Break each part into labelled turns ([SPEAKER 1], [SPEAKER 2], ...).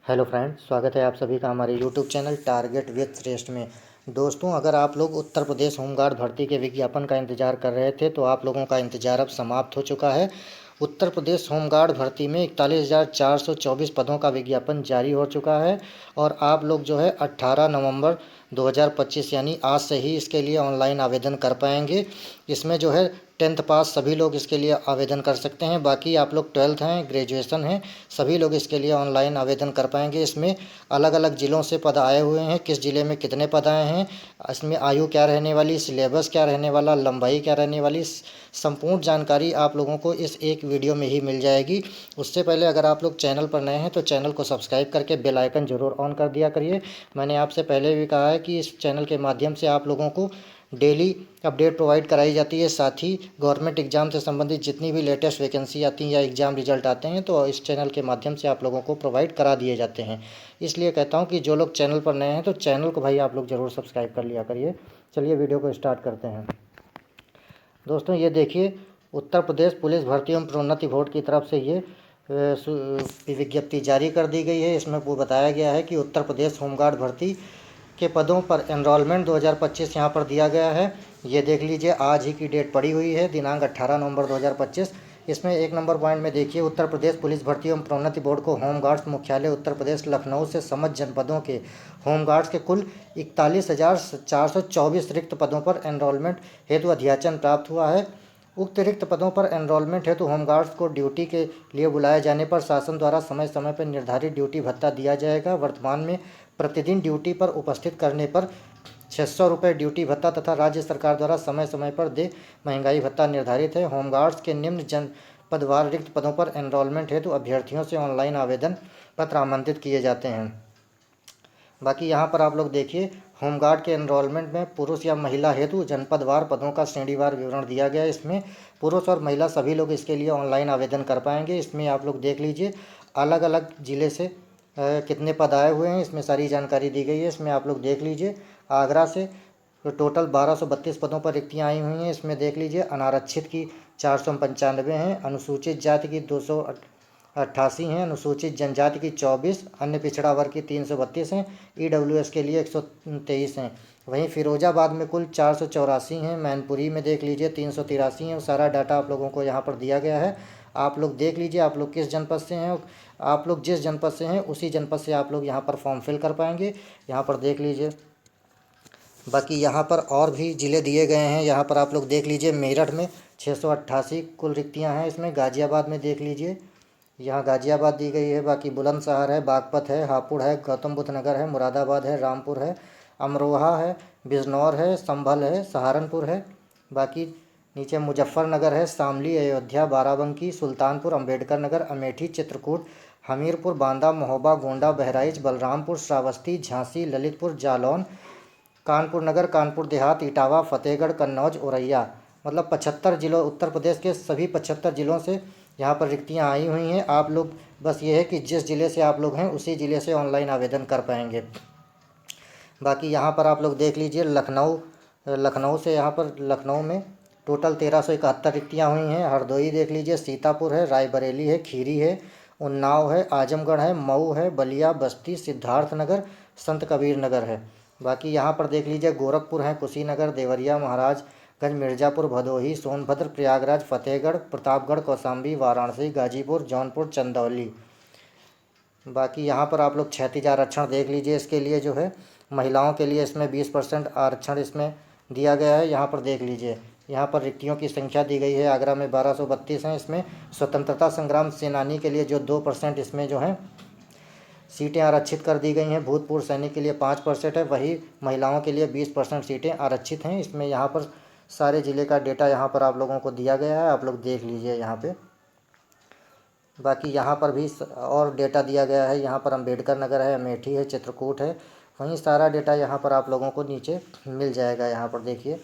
[SPEAKER 1] Hello friends, स्वागत है आप सभी का हमारे यूट्यूब चैनल टारगेट विद श्रेष्ठ में। दोस्तों, अगर आप लोग उत्तर प्रदेश होमगार्ड भर्ती के विज्ञापन का इंतजार कर रहे थे तो आप लोगों का इंतजार अब समाप्त हो चुका है। उत्तर प्रदेश होमगार्ड भर्ती में 41,424 पदों का विज्ञापन जारी हो चुका है और आप लोग जो है 18 नवंबर 2025 यानी आज से ही इसके लिए ऑनलाइन आवेदन कर पाएंगे। इसमें जो है 10th पास सभी लोग इसके लिए आवेदन कर सकते हैं। बाकी आप लोग 12th हैं, ग्रेजुएशन हैं, सभी लोग इसके लिए ऑनलाइन आवेदन कर पाएंगे। इसमें अलग अलग ज़िलों से पद आए हुए हैं, किस ज़िले में कितने पद आए हैं, इसमें आयु क्या रहने वाली, सिलेबस क्या रहने वाला, लंबाई क्या रहने वाली, संपूर्ण जानकारी आप लोगों को इस एक वीडियो में ही मिल जाएगी। उससे पहले अगर आप लोग चैनल पर नए हैं तो चैनल को सब्सक्राइब करके बेल आइकन ज़रूर ऑन कर दिया करिए। मैंने आपसे पहले भी कहा है कि इस चैनल के माध्यम से आप लोगों को डेली अपडेट प्रोवाइड कराई जाती है। साथ ही गवर्नमेंट एग्ज़ाम से संबंधित जितनी भी लेटेस्ट वैकेंसी आती हैं या एग्ज़ाम रिजल्ट आते हैं तो इस चैनल के माध्यम से आप लोगों को प्रोवाइड करा दिए जाते हैं। इसलिए कहता हूं कि जो लोग चैनल पर नए हैं तो चैनल को भाई आप लोग ज़रूर सब्सक्राइब कर लिया करिए। चलिए वीडियो को स्टार्ट करते हैं। दोस्तों, ये देखिए, उत्तर प्रदेश पुलिस भर्ती एवं प्रोन्नति बोर्ड की तरफ से ये विज्ञप्ति जारी कर दी गई है। इसमें वो बताया गया है कि उत्तर प्रदेश होमगार्ड भर्ती के पदों पर एनरोलमेंट 2025 यहाँ पर दिया गया है। ये देख लीजिए, आज ही की डेट पड़ी हुई है, दिनांक 18 नवंबर 2025। इसमें 1 नंबर पॉइंट में देखिए, उत्तर प्रदेश पुलिस भर्ती एवं प्रोन्नति बोर्ड को होमगार्ड्स मुख्यालय उत्तर प्रदेश लखनऊ से समस्त जनपदों के होमगार्ड्स के कुल 41,424 रिक्त पदों पर एनरोलमेंट हेतु अध्याचन प्राप्त हुआ है। उक्त रिक्त पदों पर एनरोलमेंट हेतु होमगार्ड्स को ड्यूटी के लिए बुलाए जाने पर शासन द्वारा समय समय पर निर्धारित ड्यूटी भत्ता दिया जाएगा। वर्तमान में प्रतिदिन ड्यूटी पर उपस्थित करने पर 600 रुपये ड्यूटी भत्ता तथा राज्य सरकार द्वारा समय समय पर दे महंगाई भत्ता निर्धारित है। होमगार्ड्स के निम्न जनपदवार रिक्त पदों पर एनरोलमेंट हेतु अभ्यर्थियों से ऑनलाइन आवेदन पत्र आमंत्रित किए जाते हैं। बाकी यहाँ पर आप लोग देखिए, होमगार्ड के एनरोलमेंट में पुरुष या महिला हेतु जनपदवार पदों का श्रेणीवार विवरण दिया गया है। इसमें पुरुष और महिला सभी लोग इसके लिए ऑनलाइन आवेदन कर पाएंगे। इसमें आप लोग देख लीजिए, अलग अलग ज़िले से कितने पद आए हुए हैं, इसमें सारी जानकारी दी गई है। इसमें आप लोग देख लीजिए, आगरा से टोटल 1232 पदों पर रिक्तियाँ आई हुई हैं। इसमें देख लीजिए, अनारक्षित की 495 हैं, अनुसूचित जाति की 288 हैं, अनुसूचित जनजाति की 24, अन्य पिछड़ा वर्ग की 332 हैं, ईडब्ल्यूएस के लिए 123 हैं। वहीं फिरोजाबाद में कुल 484 हैं, मैनपुरी में देख लीजिए 383 हैं। सारा डाटा आप लोगों को यहाँ पर दिया गया है। आप लोग देख लीजिए, आप लोग किस जनपद से हैं, आप लोग जिस जनपद से हैं उसी जनपद से आप लोग यहाँ पर फॉर्म फिल कर पाएंगे। यहाँ पर देख लीजिए, बाकी यहाँ पर और भी ज़िले दिए गए हैं। यहाँ पर आप लोग देख लीजिए, मेरठ में 688 कुल रिक्तियाँ हैं। इसमें गाज़ियाबाद में देख लीजिए, यहाँ गाज़ियाबाद दी गई है। बाकी बुलंदशहर है, बागपत है, हापुड़ है, गौतम बुद्ध नगर है, मुरादाबाद है, रामपुर है, अमरोहा है, बिजनौर है, संभल है, सहारनपुर है। बाकी नीचे मुजफ्फरनगर है, शामली, अयोध्या, बाराबंकी, सुल्तानपुर, अंबेडकर नगर, अमेठी, चित्रकूट, हमीरपुर, बांदा, महोबा, गोंडा, बहराइच, बलरामपुर, श्रावस्ती, झांसी, ललितपुर, जालौन, कानपुर नगर, कानपुर देहात, इटावा, फतेहगढ़, कन्नौज, औरैया। मतलब 75 जिलों, उत्तर प्रदेश के सभी 75 जिलों से यहाँ पर रिक्तियाँ आई हुई हैं। आप लोग बस ये है कि जिस ज़िले से आप लोग हैं उसी ज़िले से ऑनलाइन आवेदन कर पाएंगे। बाकी यहाँ पर आप लोग देख लीजिए, लखनऊ से यहाँ पर लखनऊ में टोटल 1371 रिक्तियाँ हुई हैं। हरदोई देख लीजिए, सीतापुर है, रायबरेली है, खीरी है, उन्नाव है, आजमगढ़ है, मऊ है, बलिया, बस्ती, सिद्धार्थनगर, संत कबीर नगर है। बाकी यहाँ पर देख लीजिए, गोरखपुर है, कुशीनगर, देवरिया, महाराजगंज, मिर्ज़ापुर, भदोही, सोनभद्र, प्रयागराज, फतेहगढ़, प्रतापगढ़, कौशाम्बी, वाराणसी, गाजीपुर, जौनपुर, चंदौली। बाकी यहाँ पर आप लोग क्षैतिज आरक्षण देख लीजिए, इसके लिए जो है महिलाओं के लिए इसमें 20% आरक्षण इसमें दिया गया है। यहाँ पर देख लीजिए, यहाँ पर रिक्तियों की संख्या दी गई है। आगरा में 1232 हैं। इसमें स्वतंत्रता संग्राम सेनानी के लिए जो 2% इसमें जो है सीटें आरक्षित कर दी गई हैं। भूतपूर्व सैनिक के लिए 5% है, वही महिलाओं के लिए 20% सीटें आरक्षित हैं। इसमें यहाँ पर सारे ज़िले का डेटा यहाँ पर आप लोगों को दिया गया है, आप लोग देख लीजिए यहाँ पे। बाकी यहाँ पर भी और डेटा दिया गया है। यहाँ पर अंबेडकर नगर है, अमेठी है, चित्रकूट है, वहीं सारा डेटा यहाँ पर आप लोगों को नीचे मिल जाएगा। यहाँ पर देखिए,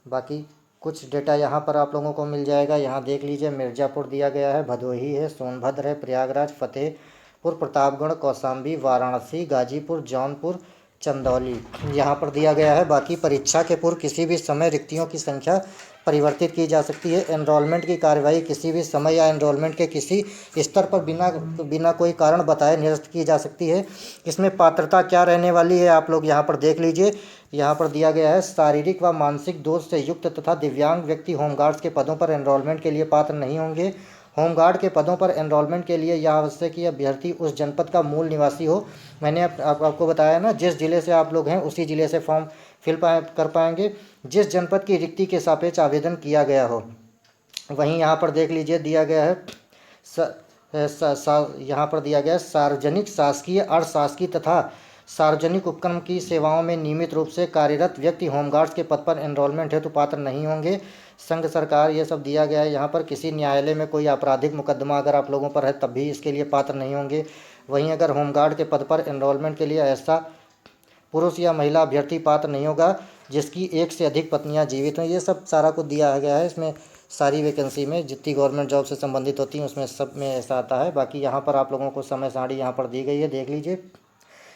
[SPEAKER 1] बाकी कुछ डेटा यहाँ पर आप लोगों को मिल जाएगा। यहाँ देख लीजिए, मिर्ज़ापुर दिया गया है, भदोही है, सोनभद्र है, प्रयागराज, फतेहपुर, प्रतापगढ़, कौशाम्बी, वाराणसी, गाजीपुर, जौनपुर, चंदौली यहाँ पर दिया गया है। बाकी परीक्षा के पूर्व किसी भी समय रिक्तियों की संख्या परिवर्तित की जा सकती है। एनरोलमेंट की कार्यवाही किसी भी समय या एनरोलमेंट के किसी स्तर पर बिना कोई कारण बताए निरस्त की जा सकती है। इसमें पात्रता क्या रहने वाली है आप लोग यहाँ पर देख लीजिए। यहाँ पर दिया गया है शारीरिक व मानसिक दोष से युक्त तथा दिव्यांग व्यक्ति होमगार्ड्स के पदों पर एनरोलमेंट के लिए पात्र नहीं होंगे। होमगार्ड के पदों पर एनरोलमेंट के लिए यह आवश्यक है कि अभ्यर्थी उस जनपद का मूल निवासी हो। मैंने आपको बताया ना, जिस जिले से आप लोग हैं उसी जिले से फॉर्म कर पाएंगे, जिस जनपद की रिक्ति के सापेक्ष आवेदन किया गया हो। वहीं यहाँ पर देख लीजिए दिया गया है यहाँ पर दिया गया है सार्वजनिक, शासकीय, अर्ध शासकीय तथा सार्वजनिक उपक्रम की सेवाओं में नियमित रूप से कार्यरत व्यक्ति होमगार्ड्स के पद पर एनरोलमेंट हेतु पात्र नहीं होंगे। संघ सरकार ये सब दिया गया है। यहाँ पर किसी न्यायालय में कोई आपराधिक मुकदमा अगर आप लोगों पर है तब भी इसके लिए पात्र नहीं होंगे। वहीं अगर होमगार्ड के पद पर एनरोलमेंट के लिए ऐसा पुरुष या महिला अभ्यर्थी पात्र नहीं होगा जिसकी एक से अधिक पत्नियां जीवित हों। ये सब सारा कुछ दिया गया है। इसमें सारी वैकेंसी में जितनी गवर्नमेंट जॉब से संबंधित होती हैं उसमें सब में ऐसा आता है। बाकी यहाँ पर आप लोगों को समय सारणी यहाँ पर दी गई है, देख लीजिए।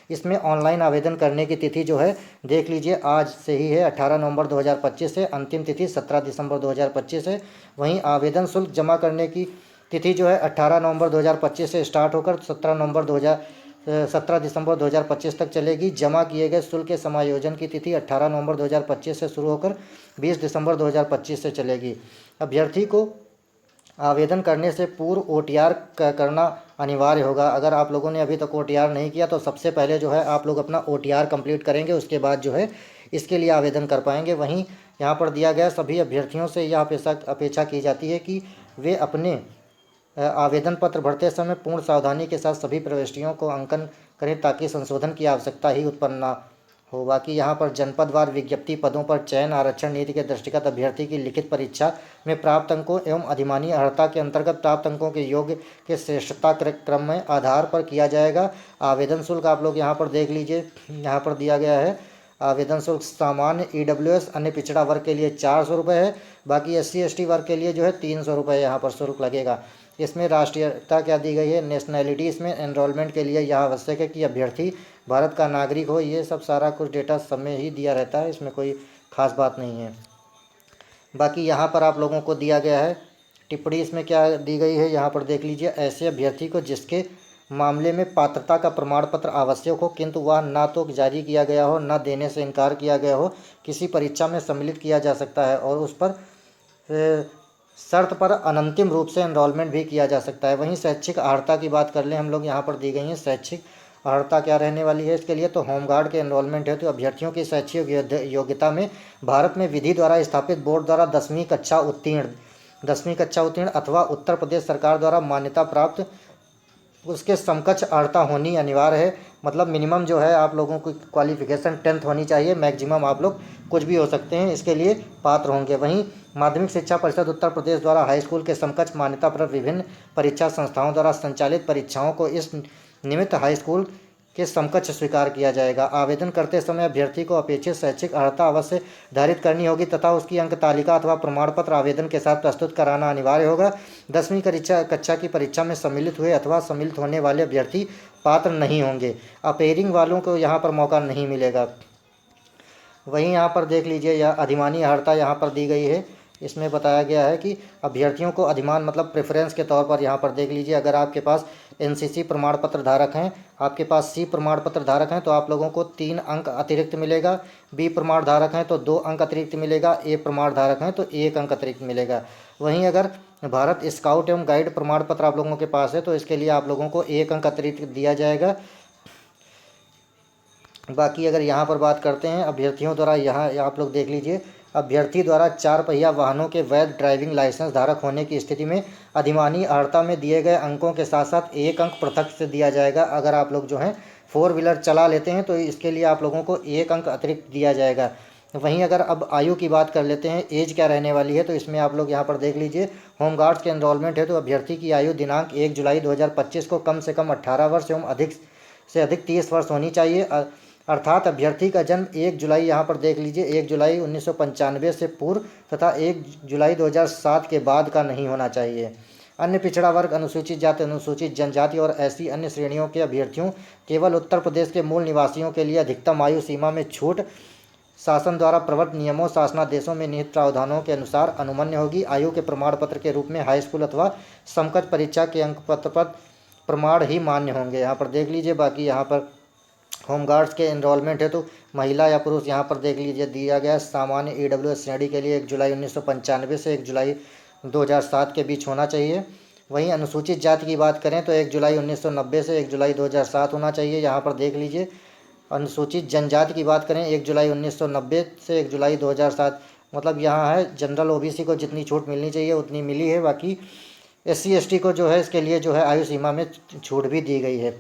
[SPEAKER 1] इसमें ऑनलाइन आवेदन करने की तिथि जो है देख लीजिए, आज से ही है 18 नवंबर 2025 से, अंतिम तिथि 17 दिसंबर 2025 है। वहीं आवेदन शुल्क जमा करने की तिथि जो है 18 नवंबर 2025 से स्टार्ट होकर 17 दिसंबर 2025 तक चलेगी। जमा किए गए शुल्क के समायोजन की तिथि 18 नवंबर 2025 से शुरू होकर 20 दिसंबर 2025 से चलेगी। अभ्यर्थी को आवेदन करने से पूर्व OTR करना अनिवार्य होगा। अगर आप लोगों ने अभी तक OTR नहीं किया तो सबसे पहले जो है आप लोग अपना OTR कंप्लीट करेंगे, उसके बाद जो है इसके लिए आवेदन कर पाएंगे। वहीं यहाँ पर दिया गया सभी अभ्यर्थियों से यह अपेक्षा की जाती है कि वे अपने आवेदन पत्र भरते समय पूर्ण सावधानी के साथ सभी प्रविष्टियों को अंकन करें ताकि संशोधन की आवश्यकता ही उत्पन्न न हो। बाकी यहाँ पर जनपदवार विज्ञप्ति पदों पर चयन आरक्षण नीति के दृष्टिगत अभ्यर्थी की लिखित परीक्षा में प्राप्त अंकों एवं अधिमानी अर्हता के अंतर्गत प्राप्त अंकों के योग के श्रेष्ठता क्रम में आधार पर किया जाएगा। आवेदन शुल्क आप लोग यहाँ पर देख लीजिए, यहाँ पर दिया गया है आवेदन शुल्क सामान्य EWS अन्य पिछड़ा वर्ग के लिए 400 रुपये है। बाकी SC ST वर्ग के लिए जो है 300 रुपये यहाँ पर शुल्क लगेगा। इसमें राष्ट्रीयता क्या दी गई है, नेशनैलिटी, इसमें एनरोलमेंट के लिए यह आवश्यक है कि अभ्यर्थी भारत का नागरिक हो। ये सब सारा कुछ डेटा सब में ही दिया रहता है, इसमें कोई ख़ास बात नहीं है। बाकी यहाँ पर आप लोगों को दिया गया है टिप्पणी, इसमें क्या दी गई है यहाँ पर देख लीजिए। ऐसे अभ्यर्थी को जिसके मामले में पात्रता का प्रमाण पत्र आवश्यक हो किंतु वह ना तो जारी किया गया हो न देने से इनकार किया गया हो, किसी परीक्षा में सम्मिलित किया जा सकता है और उस पर शर्त पर अनंतिम रूप से एनरोलमेंट भी किया जा सकता है। वहीं शैक्षिक अर्हता की बात कर लें हम लोग, यहाँ पर दी गई है शैक्षिक अर्हता क्या रहने वाली है इसके लिए। तो होमगार्ड के एनरोलमेंट है तो अभ्यर्थियों की शैक्षिक योग्यता में भारत में विधि द्वारा स्थापित बोर्ड द्वारा 10वीं कक्षा उत्तीर्ण अथवा उत्तर प्रदेश सरकार द्वारा मान्यता प्राप्त उसके समकक्ष अर्हता होनी अनिवार्य है। मतलब मिनिमम जो है आप लोगों की क्वालिफिकेशन 10th होनी चाहिए, मैक्सिमम आप लोग कुछ भी हो सकते हैं, इसके लिए पात्र होंगे। वहीं माध्यमिक शिक्षा परिषद उत्तर प्रदेश द्वारा हाई स्कूल के समकक्ष मान्यता प्राप्त विभिन्न परीक्षा संस्थाओं द्वारा संचालित परीक्षाओं को इस निमित्त हाई स्कूल के समकक्ष स्वीकार किया जाएगा। आवेदन करते समय अभ्यर्थी को अपेक्षित शैक्षिक अर्हता अवश्य धारित करनी होगी तथा उसकी अंक तालिका अथवा प्रमाण पत्र आवेदन के साथ प्रस्तुत कराना अनिवार्य होगा। 10वीं कक्षा की परीक्षा में सम्मिलित हुए अथवा सम्मिलित होने वाले अभ्यर्थी पात्र नहीं होंगे। अपेयरिंग वालों को यहाँ पर मौका नहीं मिलेगा। वहीं यहाँ पर देख लीजिए यह अधिमानी अर्हता यहाँ पर दी गई है। इसमें बताया गया है कि अभ्यर्थियों को अधिमान मतलब प्रेफरेंस के तौर पर यहाँ पर देख लीजिए, अगर आपके पास NCC प्रमाण पत्र धारक हैं, आपके पास C प्रमाण पत्र धारक हैं तो आप लोगों को 3 अंक अतिरिक्त मिलेगा। B प्रमाण धारक हैं तो 2 अंक अतिरिक्त मिलेगा। A प्रमाण धारक हैं तो 1 अंक अतिरिक्त मिलेगा। वहीं अगर भारत स्काउट एवं गाइड प्रमाण पत्र आप लोगों के पास है तो इसके लिए आप लोगों को 1 अंक अतिरिक्त दिया जाएगा। बाकी अगर यहाँ पर बात करते हैं अभ्यर्थियों द्वारा, यहाँ आप लोग देख लीजिए, अभ्यर्थी द्वारा 4 पहिया वाहनों के वैध ड्राइविंग लाइसेंस धारक होने की स्थिति में अधिमानी अर्हता में दिए गए अंकों के साथ साथ 1 अंक पृथक से दिया जाएगा। अगर आप लोग जो हैं 4 व्हीलर चला लेते हैं तो इसके लिए आप लोगों को 1 अंक अतिरिक्त दिया जाएगा। वहीं अगर अब आयु की बात कर लेते हैं, एज क्या रहने वाली है, तो इसमें आप लोग यहाँ पर देख लीजिए। होमगार्ड्स के एनरोलमेंट है तो अभ्यर्थी की आयु दिनांक 1 जुलाई 2025 को कम से कम 18 वर्ष एवं अधिक से अधिक 30 वर्ष होनी चाहिए। अर्थात अभ्यर्थी का जन्म 1 जुलाई यहाँ पर देख लीजिए 1 जुलाई 1995 से पूर्व तथा 1 जुलाई 2007 के बाद का नहीं होना चाहिए। अन्य पिछड़ा वर्ग, अनुसूचित जाति, अनुसूचित जनजाति और ऐसी अन्य श्रेणियों के अभ्यर्थियों केवल उत्तर प्रदेश के मूल निवासियों के लिए अधिकतम आयु सीमा में छूट शासन द्वारा प्रवर्तित नियमों, शासनादेशों में निहित प्रावधानों के अनुसार अनुमन्य होगी। आयु के प्रमाण पत्र के रूप में हाई स्कूल अथवा समकक्ष परीक्षा के अंक पत्र पर प्रमाण ही मान्य होंगे। यहाँ पर देख लीजिए। बाकी यहाँ पर होमगार्ड्स के एनरोलमेंट है तो महिला या पुरुष यहाँ पर देख लीजिए दिया गया है। सामान्य ईडब्ल्यूएस श्रेणी के लिए 1 जुलाई 1995 से 1 जुलाई 2007 के बीच होना चाहिए। वहीं अनुसूचित जाति की बात करें तो 1 जुलाई 1990 से 1 जुलाई 2007 होना चाहिए। यहाँ पर देख लीजिए। अनुसूचित जनजाति की बात करें 1 जुलाई 1990 से 1 जुलाई 2007, मतलब यहाँ है जनरल ओबीसी को जितनी छूट मिलनी चाहिए उतनी मिली है। बाकी SC ST को जो है इसके लिए जो है आयु सीमा में छूट भी दी गई है।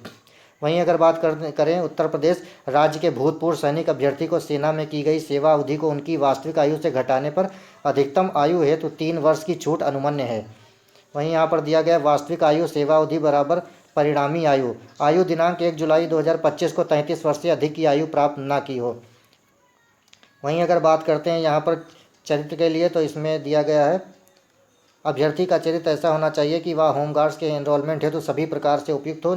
[SPEAKER 1] वहीं अगर बात करें उत्तर प्रदेश राज्य के भूतपूर्व सैनिक अभ्यर्थी को सेना में की गई सेवा अवधि को उनकी वास्तविक आयु से घटाने पर अधिकतम आयु हेतु 3 वर्ष की छूट अनुमन्य है। वहीं यहाँ पर दिया गया वास्तविक आयु सेवा अवधि बराबर परिणामी आयु। आयु दिनांक 1 जुलाई 2025 को 33 वर्ष से अधिक की आयु प्राप्त न की हो। वहीं अगर बात करते हैं यहाँ पर चरित्र के लिए तो इसमें दिया गया है अभ्यर्थी का चरित्र ऐसा होना चाहिए कि वह होमगार्ड्स के एनरोलमेंट हेतु सभी प्रकार से उपयुक्त हो।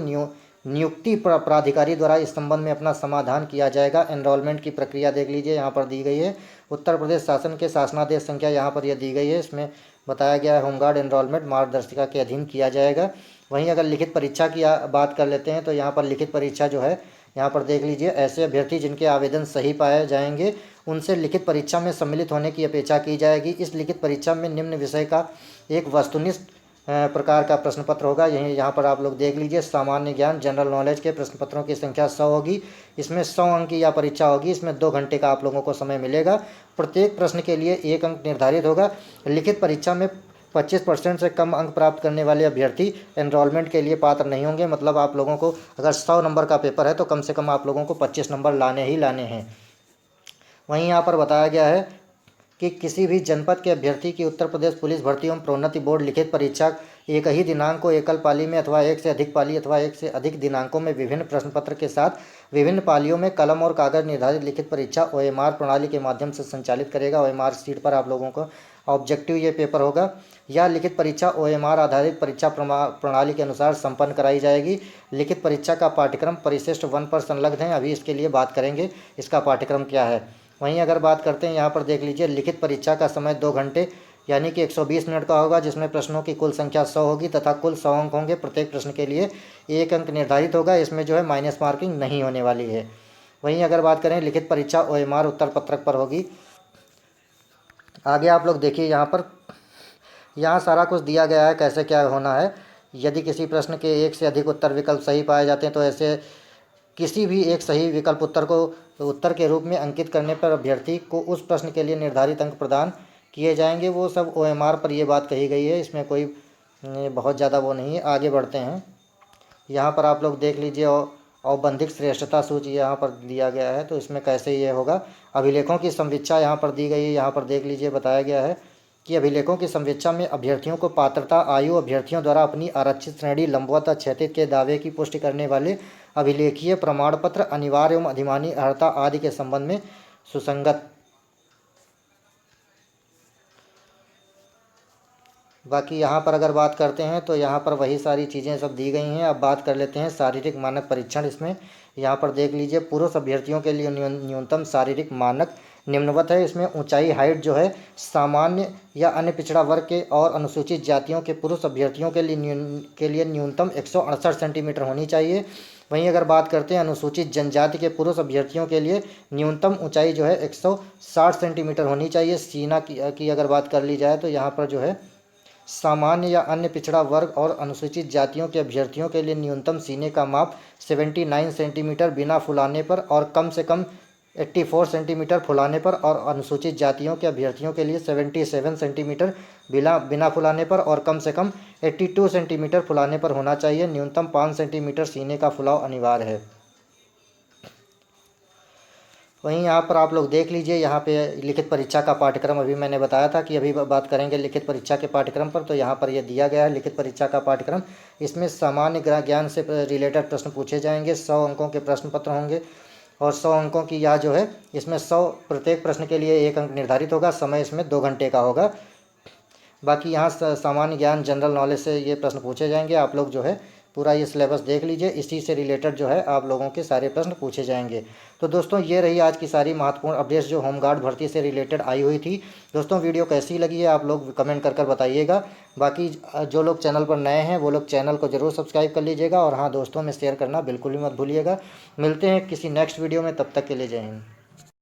[SPEAKER 1] नियुक्ति प्राधिकारी द्वारा इस संबंध में अपना समाधान किया जाएगा। एनरोलमेंट की प्रक्रिया देख लीजिए, यहाँ पर दी गई है। उत्तर प्रदेश शासन के शासनादेश संख्या यहाँ पर यह दी गई है। इसमें बताया गया है होमगार्ड एनरोलमेंट मार्गदर्शिका के अधीन किया जाएगा। वहीं अगर लिखित परीक्षा की बात कर लेते हैं तो यहाँ पर लिखित परीक्षा जो है यहाँ पर देख लीजिए। ऐसे अभ्यर्थी जिनके आवेदन सही पाए जाएंगे उनसे लिखित परीक्षा में सम्मिलित होने की अपेक्षा की जाएगी। इस लिखित परीक्षा में निम्न विषय का एक वस्तुनिष्ठ प्रकार का प्रश्न पत्र होगा। यही यहाँ पर आप लोग देख लीजिए। सामान्य ज्ञान जनरल नॉलेज के प्रश्न पत्रों की संख्या 100 होगी। इसमें 100 अंक की यह परीक्षा होगी। इसमें 2 घंटे का आप लोगों को समय मिलेगा। प्रत्येक प्रश्न के लिए 1 अंक निर्धारित होगा। लिखित परीक्षा में 25% से कम अंक प्राप्त करने वाले अभ्यर्थी एनरोलमेंट के लिए पात्र नहीं होंगे। मतलब आप लोगों को अगर 100 नंबर का पेपर है तो कम से कम आप लोगों को 25 नंबर लाने ही लाने हैं। वहीं यहाँ पर बताया गया है कि किसी भी जनपद के अभ्यर्थी की उत्तर प्रदेश पुलिस भर्ती एवं प्रोन्नति बोर्ड लिखित परीक्षा एक ही दिनांक को एकल पाली में अथवा एक से अधिक पाली अथवा एक से अधिक दिनांकों में विभिन्न प्रश्न पत्र के साथ विभिन्न पालियों में कलम और कागज निर्धारित लिखित परीक्षा OMR प्रणाली के माध्यम से संचालित करेगा। OMR सीट पर आप लोगों को ऑब्जेक्टिव ये पेपर होगा। यह लिखित परीक्षा OMR आधारित परीक्षा प्रणाली के अनुसार संपन्न कराई जाएगी। लिखित परीक्षा का पाठ्यक्रम परिशिष्ट 1 पर संलग्न है। अभी इसके लिए बात करेंगे इसका पाठ्यक्रम क्या है। वहीं अगर बात करते हैं यहाँ पर देख लीजिए। लिखित परीक्षा का समय 2 घंटे यानी कि 120 मिनट का होगा, जिसमें प्रश्नों की कुल संख्या 100 होगी तथा कुल 100 अंक होंगे। प्रत्येक प्रश्न के लिए 1 अंक निर्धारित होगा। इसमें जो है माइनस मार्किंग नहीं होने वाली है। वहीं अगर बात करें लिखित परीक्षा OMR उत्तर पत्रक पर होगी। आगे आप लोग देखिए यहाँ सारा कुछ दिया गया है कैसे क्या होना है। यदि किसी प्रश्न के 1 से अधिक उत्तर विकल्प सही पाए जाते हैं तो ऐसे किसी भी एक सही विकल्प उत्तर के रूप में अंकित करने पर अभ्यर्थी को उस प्रश्न के लिए निर्धारित अंक प्रदान किए जाएंगे। वो सब OMR पर ये बात कही गई है। इसमें कोई बहुत ज़्यादा वो नहीं है। आगे बढ़ते हैं। यहाँ पर आप लोग देख लीजिए औबंधिक श्रेष्ठता सूची यहाँ पर दिया गया है। तो इसमें कैसे ये होगा। अभिलेखों की संवीक्षा यहाँ पर दी गई है। यहाँ पर देख लीजिए बताया गया है कि अभिलेखों की संवीक्षा में अभ्यर्थियों को पात्रता आयु अभ्यर्थियों द्वारा अपनी आरक्षित श्रेणी लंबवत और क्षैतिज के दावे की पुष्टि करने वाले अभिलेखीय प्रमाण पत्र अनिवार्य एवं अधिमानी अर्हता आदि के संबंध में सुसंगत। बाकी यहाँ पर अगर बात करते हैं तो यहाँ पर वही सारी चीज़ें सब दी गई हैं। अब बात कर लेते हैं शारीरिक मानक परीक्षण। इसमें यहाँ पर देख लीजिए पुरुष अभ्यर्थियों के लिए न्यूनतम शारीरिक मानक निम्नवत है। इसमें ऊंचाई हाइट जो है सामान्य या अन्य पिछड़ा वर्ग के और अनुसूचित जातियों के पुरुष अभ्यर्थियों के लिए न्यूनतम 168 सेंटीमीटर होनी चाहिए। वहीं अगर बात करते हैं अनुसूचित जनजाति के पुरुष अभ्यर्थियों के लिए न्यूनतम ऊंचाई जो है 160 सेंटीमीटर होनी चाहिए। सीना की अगर बात कर ली जाए तो यहाँ पर जो है सामान्य या अन्य पिछड़ा वर्ग और अनुसूचित जातियों के अभ्यर्थियों के लिए न्यूनतम सीने का माप 79 सेंटीमीटर बिना फुलाने पर और कम से कम 84 सेंटीमीटर फुलाने पर और अनुसूचित जातियों के अभ्यर्थियों के लिए 77 सेंटीमीटर बिना फुलाने पर और कम से कम 82 सेंटीमीटर फुलाने पर होना चाहिए। न्यूनतम 5 सेंटीमीटर सीने का फुलाव अनिवार्य है। वहीं यहाँ पर आप लोग देख लीजिए। यहाँ पे लिखित परीक्षा का पाठ्यक्रम अभी मैंने बताया था कि अभी बात करेंगे लिखित परीक्षा के पाठ्यक्रम पर। तो यहाँ पर यह दिया गया है लिखित परीक्षा का पाठ्यक्रम। इसमें सामान्य ज्ञान से रिलेटेड प्रश्न पूछे जाएंगे। 100 अंकों के प्रश्न पत्र होंगे और 100 अंकों की यह जो है इसमें 100 प्रत्येक प्रश्न के लिए 1 अंक निर्धारित होगा। समय इसमें 2 घंटे का होगा। बाकी यहाँ सामान्य ज्ञान जनरल नॉलेज से ये प्रश्न पूछे जाएंगे। आप लोग जो है पूरा ये सिलेबस देख लीजिए, इसी से रिलेटेड जो है आप लोगों के सारे प्रश्न पूछे जाएंगे। तो दोस्तों ये रही आज की सारी महत्वपूर्ण अपडेट्स जो होमगार्ड भर्ती से रिलेटेड आई हुई थी। दोस्तों वीडियो कैसी लगी है आप लोग कमेंट कर बताइएगा। बाकी जो लोग चैनल पर नए हैं वो लोग चैनल को ज़रूर सब्सक्राइब कर लीजिएगा और हाँ दोस्तों में शेयर करना बिल्कुल भी मत भूलिएगा। मिलते हैं किसी नेक्स्ट वीडियो में, तब तक के लिए जय हिंद।